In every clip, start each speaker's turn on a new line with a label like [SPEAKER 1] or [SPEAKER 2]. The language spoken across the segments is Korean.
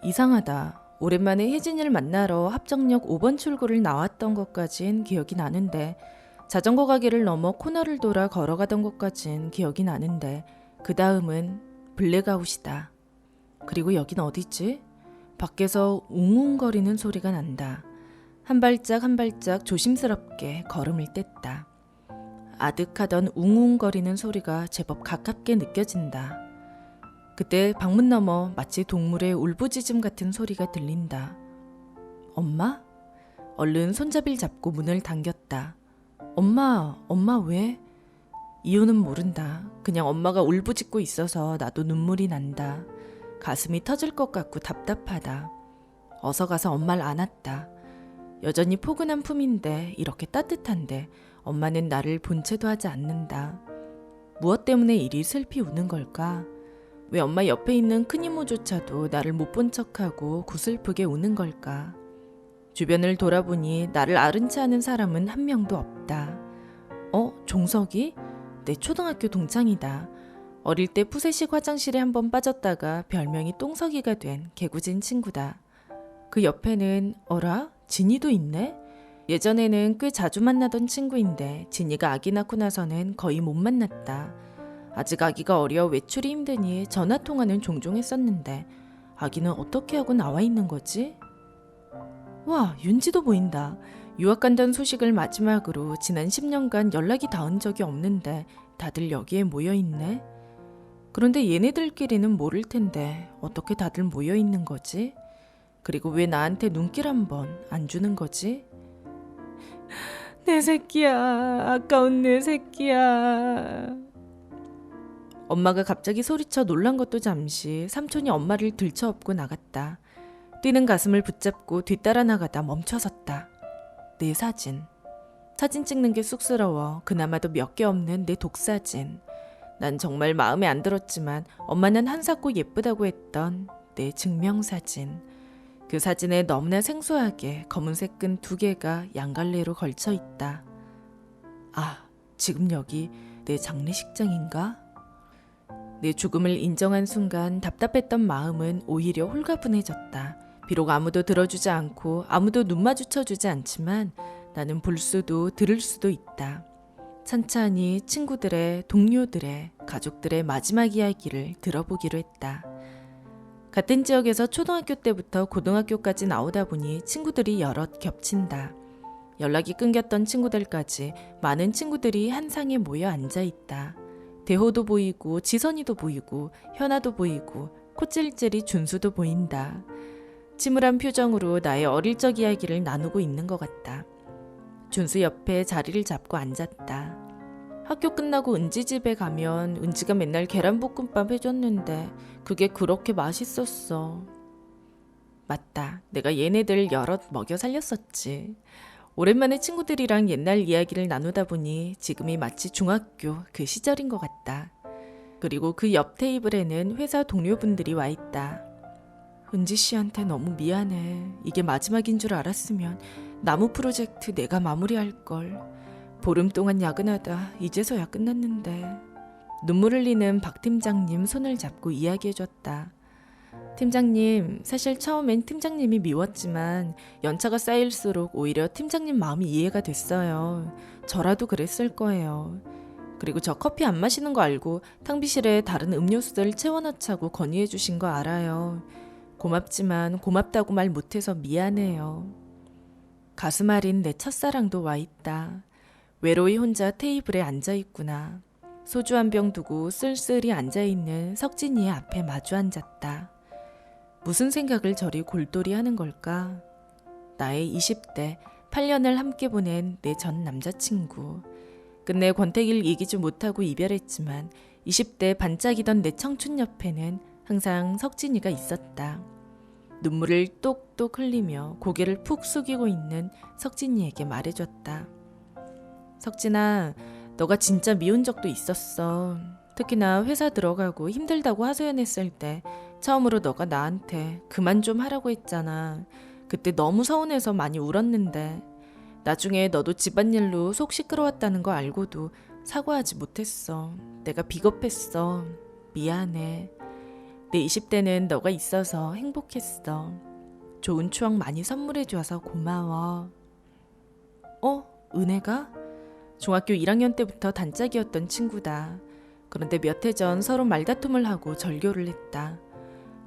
[SPEAKER 1] 이상하다. 오랜만에 혜진이를 만나러 합정역 5번 출구를 나왔던 것까진 기억이 나는데 자전거 가게를 넘어 코너를 돌아 걸어가던 것까진 기억이 나는데 그 다음은 블랙아웃이다. 그리고 여긴 어디지? 밖에서 웅웅거리는 소리가 난다. 한 발짝 한 발짝 조심스럽게 걸음을 뗐다. 아득하던 웅웅거리는 소리가 제법 가깝게 느껴진다. 그때 방문 너머 마치 동물의 울부짖음 같은 소리가 들린다. 엄마? 얼른 손잡이를 잡고 문을 당겼다. 엄마 왜? 이유는 모른다. 그냥 엄마가 울부짖고 있어서 나도 눈물이 난다. 가슴이 터질 것 같고 답답하다. 어서 가서 엄마를 안았다. 여전히 포근한 품인데 이렇게 따뜻한데 엄마는 나를 본체도 하지 않는다. 무엇 때문에 이리 슬피 우는 걸까? 왜 엄마 옆에 있는 큰 이모조차도 나를 못 본 척하고 구슬프게 우는 걸까? 주변을 돌아보니 나를 아른 채 하는 사람은 한 명도 없다. 종석이? 내 초등학교 동창이다. 어릴 때 푸세식 화장실에 한번 빠졌다가 별명이 똥석이가 된 개구진 친구다. 그 옆에는 어라? 진이도 있네? 예전에는 꽤 자주 만나던 친구인데 진이가 아기 낳고 나서는 거의 못 만났다. 아직 아기가 어려 외출이 힘드니 전화통화는 종종 했었는데 아기는 어떻게 하고 나와 있는 거지? 와, 윤지도 보인다. 유학 간다는 소식을 마지막으로 지난 10년간 연락이 닿은 적이 없는데 다들 여기에 모여있네. 그런데 얘네들끼리는 모를 텐데 어떻게 다들 모여있는 거지? 그리고 왜 나한테 눈길 한번 안 주는 거지? 내 새끼야, 아까운 내 새끼야. 엄마가 갑자기 소리쳐 놀란 것도 잠시 삼촌이 엄마를 들쳐업고 나갔다. 뛰는 가슴을 붙잡고 뒤따라 나가다 멈춰섰다. 내 사진. 사진 찍는 게 쑥스러워 그나마도 몇 개 없는 내 독사진. 난 정말 마음에 안 들었지만 엄마는 한사코 예쁘다고 했던 내 증명사진. 그 사진에 너무나 생소하게 검은색 끈 2개가 양갈래로 걸쳐 있다. 아, 지금 여기 내 장례식장인가? 내 죽음을 인정한 순간 답답했던 마음은 오히려 홀가분해졌다. 비록 아무도 들어주지 않고 아무도 눈 마주쳐주지 않지만 나는 볼 수도 들을 수도 있다. 찬찬히 친구들의, 동료들의, 가족들의 마지막 이야기를 들어보기로 했다. 같은 지역에서 초등학교 때부터 고등학교까지 나오다 보니 친구들이 여럿 겹친다. 연락이 끊겼던 친구들까지 많은 친구들이 한 상에 모여 앉아 있다. 대호도 보이고 지선이도 보이고 현아도 보이고 코찔찔이 준수도 보인다. 침울한 표정으로 나의 어릴 적 이야기를 나누고 있는 것 같다. 준수 옆에 자리를 잡고 앉았다. 학교 끝나고 은지 집에 가면 은지가 맨날 계란볶음밥 해줬는데 그게 그렇게 맛있었어. 맞다. 내가 얘네들 여럿 먹여 살렸었지. 오랜만에 친구들이랑 옛날 이야기를 나누다 보니 지금이 마치 중학교 그 시절인 것 같다. 그리고 그 옆 테이블에는 회사 동료분들이 와 있다. 은지 씨한테 너무 미안해. 이게 마지막인 줄 알았으면 나무 프로젝트 내가 마무리할걸. 보름 동안 야근하다 이제서야 끝났는데. 눈물 흘리는 박 팀장님 손을 잡고 이야기해줬다. 팀장님, 사실 처음엔 팀장님이 미웠지만 연차가 쌓일수록 오히려 팀장님 마음이 이해가 됐어요. 저라도 그랬을 거예요. 그리고 저 커피 안 마시는 거 알고 탕비실에 다른 음료수들 채워넣자고 건의해 주신 거 알아요. 고맙지만 고맙다고 말 못해서 미안해요. 가슴 아린 내 첫사랑도 와 있다. 외로이 혼자 테이블에 앉아있구나. 소주 한 병 두고 쓸쓸히 앉아있는 석진이의 앞에 마주 앉았다. 무슨 생각을 저리 골똘히 하는 걸까? 나의 20대 8년을 함께 보낸 내 전 남자친구. 끝내 권태기를 이기지 못하고 이별했지만 20대 반짝이던 내 청춘 옆에는 항상 석진이가 있었다. 눈물을 똑똑 흘리며 고개를 푹 숙이고 있는 석진이에게 말해줬다. 석진아, 너가 진짜 미운 적도 있었어. 특히나 회사 들어가고 힘들다고 하소연했을 때 처음으로 너가 나한테 그만 좀 하라고 했잖아. 그때 너무 서운해서 많이 울었는데 나중에 너도 집안일로 속 시끄러웠다는 거 알고도 사과하지 못했어. 내가 비겁했어. 미안해. 내 20대는 너가 있어서 행복했어. 좋은 추억 많이 선물해줘서 고마워. 은혜가? 중학교 1학년 때부터 단짝이었던 친구다. 그런데 몇 해 전 서로 말다툼을 하고 절교를 했다.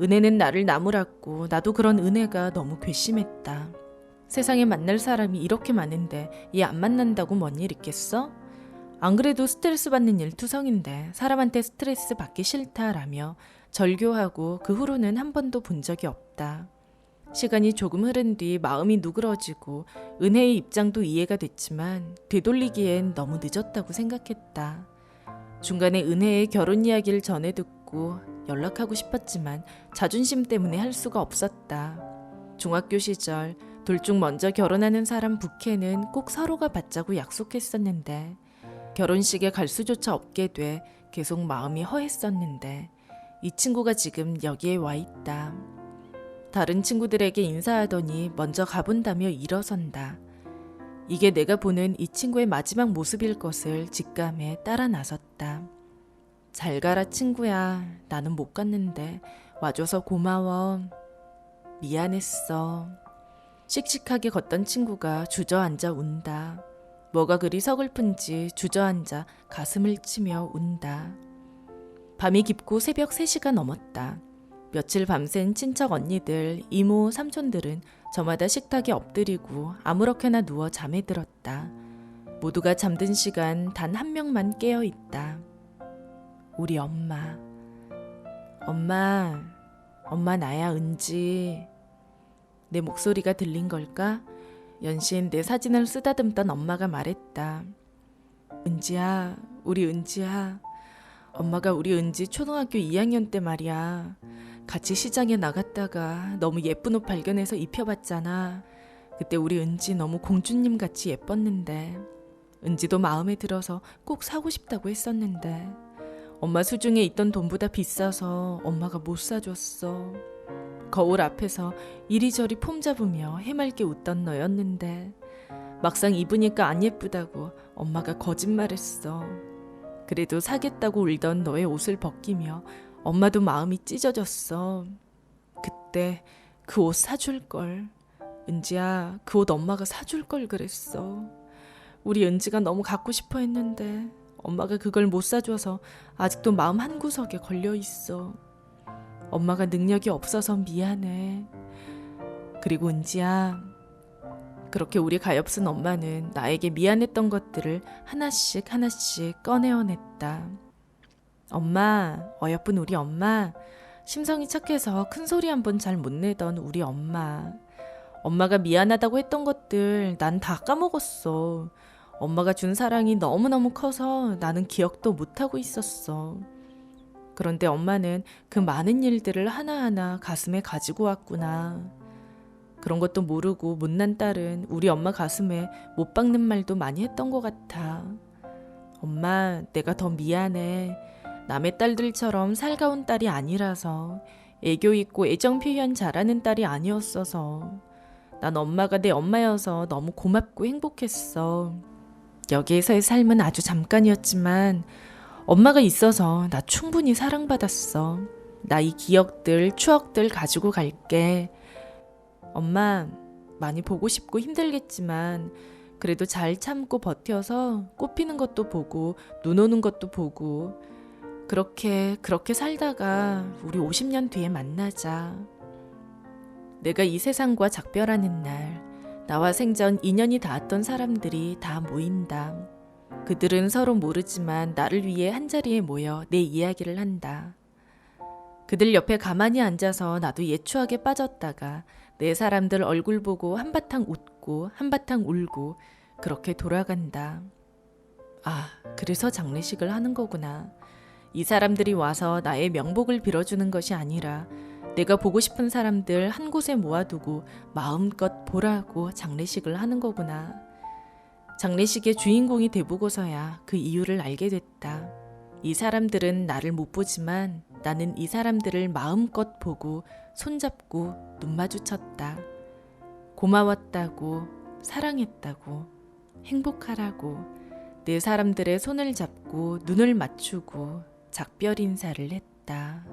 [SPEAKER 1] 은혜는 나를 나무랐고 나도 그런 은혜가 너무 괘씸했다. 세상에 만날 사람이 이렇게 많은데 얘 안 만난다고 뭔 일 있겠어? 안 그래도 스트레스 받는 일 투성인데 사람한테 스트레스 받기 싫다라며 절교하고 그 후로는 한 번도 본 적이 없다. 시간이 조금 흐른 뒤 마음이 누그러지고 은혜의 입장도 이해가 됐지만 되돌리기엔 너무 늦었다고 생각했다. 중간에 은혜의 결혼 이야기를 전해 듣고 연락하고 싶었지만 자존심 때문에 할 수가 없었다. 중학교 시절 둘 중 먼저 결혼하는 사람 부케는 꼭 서로가 받자고 약속했었는데 결혼식에 갈 수조차 없게 돼 계속 마음이 허했었는데 이 친구가 지금 여기에 와 있다. 다른 친구들에게 인사하더니 먼저 가본다며 일어선다. 이게 내가 보는 이 친구의 마지막 모습일 것을 직감해 따라 나섰다. 잘 가라 친구야. 나는 못 갔는데 와줘서 고마워. 미안했어. 씩씩하게 걷던 친구가 주저앉아 운다. 뭐가 그리 서글픈지 주저앉아 가슴을 치며 운다. 밤이 깊고 새벽 3시가 넘었다. 며칠 밤샌 친척 언니들, 이모, 삼촌들은 저마다 식탁에 엎드리고 아무렇게나 누워 잠에 들었다. 모두가 잠든 시간 단 한 명만 깨어 있다. 우리 엄마. 엄마 나야 은지. 내 목소리가 들린 걸까? 연신 내 사진을 쓰다듬던 엄마가 말했다. 은지야, 우리 은지야. 엄마가 우리 은지 초등학교 2학년 때 말이야. 같이 시장에 나갔다가 너무 예쁜 옷 발견해서 입혀봤잖아. 그때 우리 은지 너무 공주님 같이 예뻤는데 은지도 마음에 들어서 꼭 사고 싶다고 했었는데 엄마 수중에 있던 돈보다 비싸서 엄마가 못 사줬어. 거울 앞에서 이리저리 폼 잡으며 해맑게 웃던 너였는데 막상 입으니까 안 예쁘다고 엄마가 거짓말했어. 그래도 사겠다고 울던 너의 옷을 벗기며 엄마도 마음이 찢어졌어. 그때 그 옷 사줄걸. 은지야, 그 옷 엄마가 사줄걸 그랬어. 우리 은지가 너무 갖고 싶어 했는데 엄마가 그걸 못 사줘서 아직도 마음 한구석에 걸려있어. 엄마가 능력이 없어서 미안해. 그리고 은지야, 그렇게 우리 가엾은 엄마는 나에게 미안했던 것들을 하나씩 꺼내어냈다. 엄마, 어여쁜 우리 엄마, 심성이 착해서 큰 소리 한 번 잘 못 내던 우리 엄마. 엄마가 미안하다고 했던 것들 난 다 까먹었어. 엄마가 준 사랑이 너무너무 커서 나는 기억도 못하고 있었어. 그런데 엄마는 그 많은 일들을 하나하나 가슴에 가지고 왔구나. 그런 것도 모르고 못난 딸은 우리 엄마 가슴에 못 박는 말도 많이 했던 것 같아. 엄마, 내가 더 미안해. 남의 딸들처럼 살가운 딸이 아니라서, 애교 있고 애정 표현 잘하는 딸이 아니었어서, 난 엄마가 내 엄마여서 너무 고맙고 행복했어. 여기에서의 삶은 아주 잠깐이었지만 엄마가 있어서 나 충분히 사랑받았어. 나 이 기억들, 추억들 가지고 갈게. 엄마, 많이 보고 싶고 힘들겠지만 그래도 잘 참고 버텨서 꽃 피는 것도 보고 눈 오는 것도 보고 그렇게 살다가 우리 50년 뒤에 만나자. 내가 이 세상과 작별하는 날 나와 생전 인연이 닿았던 사람들이 다 모인다. 그들은 서로 모르지만 나를 위해 한자리에 모여 내 이야기를 한다. 그들 옆에 가만히 앉아서 나도 옛 추억에 빠졌다가 내 사람들 얼굴 보고 한바탕 웃고 한바탕 울고 그렇게 돌아간다. 아, 그래서 장례식을 하는 거구나. 이 사람들이 와서 나의 명복을 빌어주는 것이 아니라 내가 보고 싶은 사람들 한 곳에 모아두고 마음껏 보라고 장례식을 하는 거구나. 장례식의 주인공이 돼보고서야 그 이유를 알게 됐다. 이 사람들은 나를 못 보지만 나는 이 사람들을 마음껏 보고 손잡고 눈 마주쳤다. 고마웠다고, 사랑했다고, 행복하라고 내 사람들의 손을 잡고 눈을 맞추고 작별 인사를 했다.